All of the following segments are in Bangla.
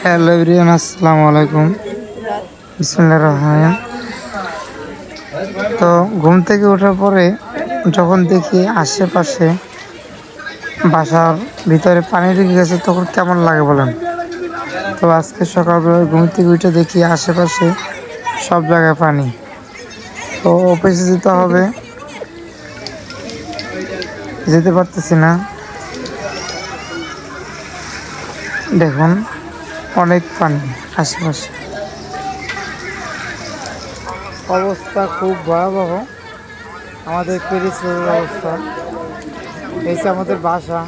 হ্যালো এভরিওয়ান, আসসালামু আলাইকুম। বিসমিল্লাহির রহমানির রহিম। তো ঘুম থেকে ওঠার পরে যখন দেখি আশেপাশে বাসার ভিতরে পানি ঢুকে গেছে তখন কেমন লাগে বলেন। তো আজকে সকালবেলা ঘুম থেকে উঠে দেখি আশেপাশে সব জায়গায় পানি। তো অফিসে যেতে হবে, যেতে পারতেছি না। দেখুন অনেক পানি আশেপাশে, অবস্থা খুব ভয়াবহ। আমাদের প্যারিস রোডের অবস্থা, এই যে আমাদের বাসা।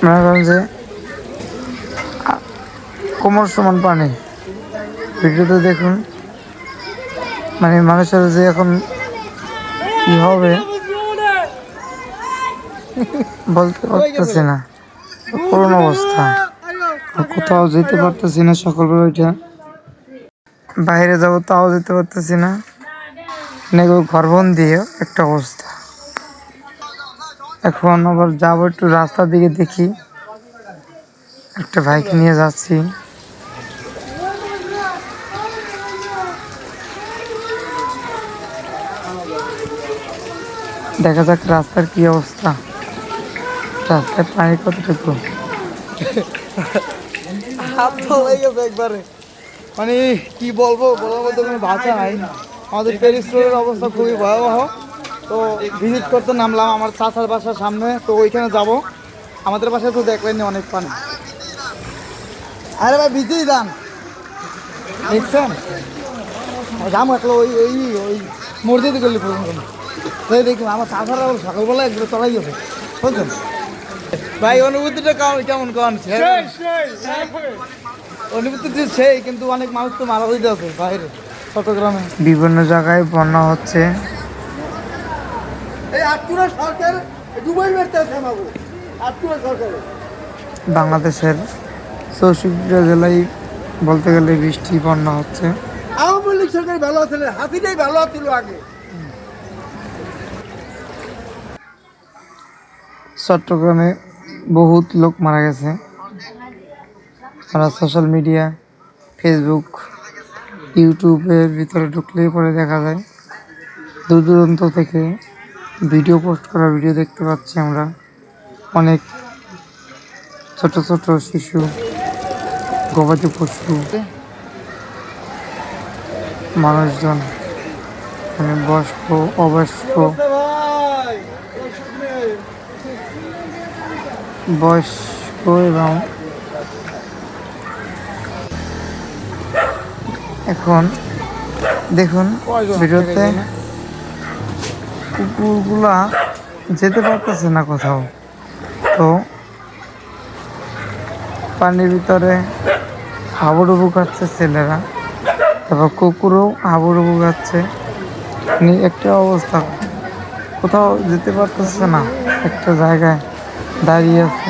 মনে করেন যে কোমর সমান পানি। ভিডিওতে দেখুন, মানে মানুষের যে এখন কি হবে বলতে পারতেছি না, করুণ অবস্থা। কোথাও যেতে পারতেছি না, সকালবেলা ওইটা বাইরে যাবো তাও যেতে পারতেছি না, ঘরবন্দি একটা অবস্থা। এখন আবার যাবো একটু রাস্তার দিকে, দেখি একটা ভাইকে নিয়ে যাচ্ছি। দেখা যাক রাস্তার কি অবস্থা, রাস্তায় পানি কতটুকু। একবারে মানে কি বলবো, বলার মতো কোনো ভাষা নাই। আমাদের প্যারিস রোডের অবস্থা খুবই ভয়াবহ। তো ভিজিট করতে নামলাম আমার চাচার বাসার সামনে, তো ওইখানে যাব। আমাদের বাসায় তো দেখলেনি অনেক পানি। আরে ভাই ভিজেই যান, দেখছেন যাম একলো ওই ওই ওই মসজিদে গেলি পর্যন্ত। তাই দেখুন আমার চাচারা সকালবেলা একটু চলাই গেছে, বুঝছেন ভাই। অনুভূতিটা কেমন কেমন অনুভূতি সেই, কিন্তু অনেক মানুষ তো মারা হইতে আছে বাইরে চট্টগ্রামে। বিভিন্ন জায়গায় বন্যা হচ্ছে। বাংলাদেশের 64টা জেলায় বলতে গেলে বৃষ্টি বন্যা হচ্ছে। আওয়ামী লীগ সরকার ভালো আছিল, হাসিনাই ভালো ছিল আগে। চট্টগ্রামে বহুত লোক মারা গেছে। আর সোশ্যাল মিডিয়া, ফেসবুক, ইউটিউবের ভিতরে ঢুকলেই পরে দেখা যায় দূর দূরান্ত থেকে ভিডিও পোস্ট করা ভিডিও দেখতে পাচ্ছি আমরা। অনেক ছোট ছোট শিশু, গবাদি পশু, মানুষজন, মানে বয়স্ক, অবয়স্ক, বয়স্ক এবং এখন দেখুন ভিডিওতে কুকুরগুলা যেতে পারতেছে না কোথাও। তো পানির ভিতরে হাবুডুবু খাচ্ছে ছেলেরা, তারপর কুকুরও হাবুডুবু খাচ্ছে। একটা অবস্থা, কোথাও যেতে পারতেছে না, একটা জায়গায় দাঁড়িয়ে আছে।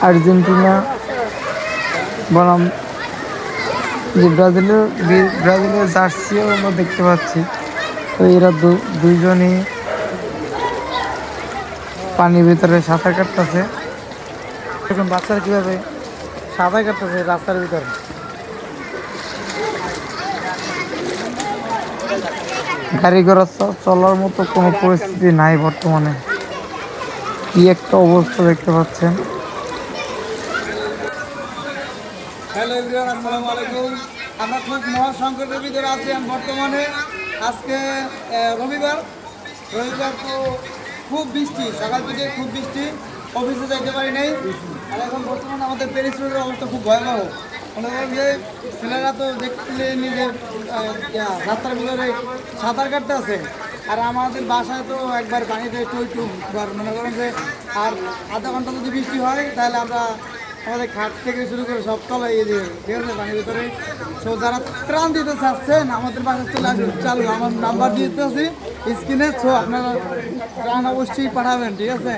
আর্জেন্টিনা বনাম যে ব্রাজিলের জার্সিও আমরা দেখতে পাচ্ছি। তো এরা দুইজনই পানির ভিতরে সাঁতার কাটতেছে। এখন বাচ্চারা কীভাবে সাঁতার কাটতেছে রাস্তার ভিতরে। গাড়ি ঘোড়া চলার মতো কোনো পরিস্থিতি নাই বর্তমানে। কি একটা অবস্থা দেখতে পাচ্ছেন। হ্যালো এভরিওয়ান, আসসালামু আলাইকুম। আমরা খুব মহাসংকটের ভিতরে আছি বর্তমানে। আজকে রবিবার তো খুব বৃষ্টি, সকাল থেকে খুব বৃষ্টি, অফিসে যাইতে পারি নাই। আর এখন বর্তমানে আমাদের প্যারিস রোডের অবস্থা খুব ভয়াবহ। মনে করেন যে ছেলেরা তো দেখলে নিজের রাস্তার ভিতরে সাঁতার কাটতে আছে, আর আমাদের বাসায় তো একবার পানিতে মনে করেন যে আর আধা ঘন্টা যদি বৃষ্টি হয় তাহলে আমরা আমাদের খাট থেকে শুরু করে সব তলায় দিয়ে দেবে, ঠিক আছে, পানির ভিতরে। সো যারা ত্রাণ দিতে চাচ্ছেন আমাদের বাসায় চলে আসুন, চালু আমার নাম্বার দিয়ে দিতেছি স্ক্রিনে। সো আপনারা ত্রাণ অবশ্যই পাঠাবেন, ঠিক আছে।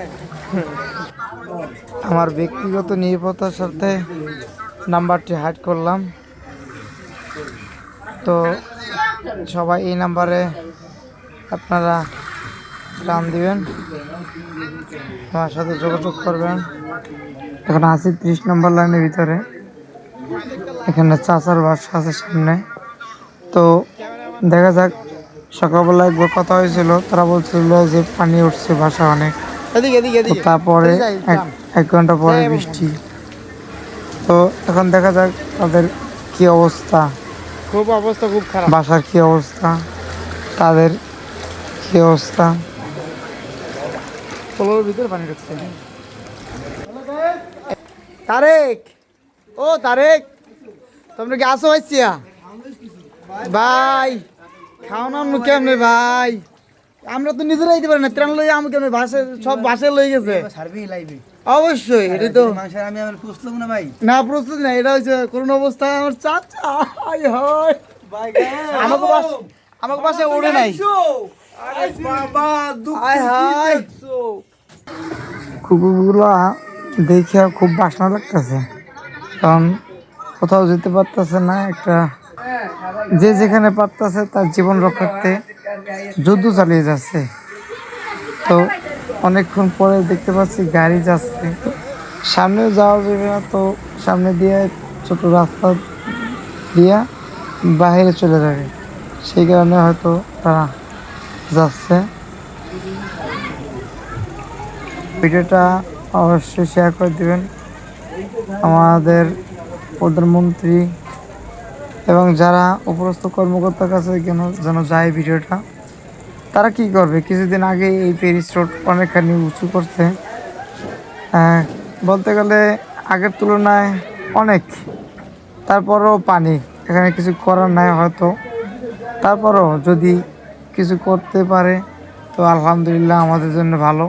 আমার ব্যক্তিগত নিরাপত্তার সাথে নাম্বারটি হাইড করলাম। তো সবাই এই নাম্বারে আপনারা টান দিবেন, আমার সাথে যোগাযোগ করবেন। এখন আছি 30 নম্বর লাইনের ভিতরে, এখানে চাচার বাসা আছে সামনে। তো দেখা যাক, সকালবেলা একবার কথা হয়েছিল, তারা বলছিল যে পানি উঠছে বাসা অনেক। তো তারপরে 1 ঘন্টা পরে বৃষ্টি। তো এখন দেখা যাক তাদের কি অবস্থা, খুব অবস্থা খুব খারাপ। বাসার কি অবস্থা, তাদের কি অবস্থা। পোলোর ভিতরে পানি ঢুকছে। তারেক, ও তারেক, তোমরা কি আসো হইছিয়া ভাই? খাও না কেমনে ভাই? আমরা তো নিজেরাই দিতে পারি না, ত্রাণ লই আমি কেমনে? বাসে সব বাসে লই গেছে। অবশ্যই এটা তো আমি আমার পুষলাম না ভাই। না, প্রস্তুত না, এটা হচ্ছে করুণ অবস্থা। আমার চাচা হায় হায় আমাকে বাসে ওড়ে নাই। হায় হায়, কুকুরগুলা দেখে খুব বাসনা লাগতেছে, কারণ কোথাও যেতে পারতেছে না। একটা যে যেখানে পারতেছে তার জীবন রক্ষার্থে যুদ্ধ চালিয়ে যাচ্ছে। তো অনেকক্ষণ পরে দেখতে পাচ্ছি গাড়ি যাচ্ছে, সামনেও যাওয়া যাবে না। তো সামনে দিয়ে ছোট রাস্তা দিয়ে বাইরে চলে যাবে, সেই কারণে হয়তো তারা যাচ্ছে। ভিডিওটা অবশ্যই শেয়ার করে দিবেন। আমাদের প্রধানমন্ত্রী এবং যারা উপরস্থ কর্মকর্তার কাছে যেন যায় ভিডিওটা। তারা কি করবে, কিছুদিন আগে এই প্যারিস রোড অনেকখানি উঁচু করছে, বলতে গেলে আগের তুলনায় অনেক। তারপরেও পানি, এখানে কিছু করার নাই হয়তো। তারপরেও যদি কিছু করতে পারে তো আলহামদুলিল্লাহ, আমাদের জন্য ভালো।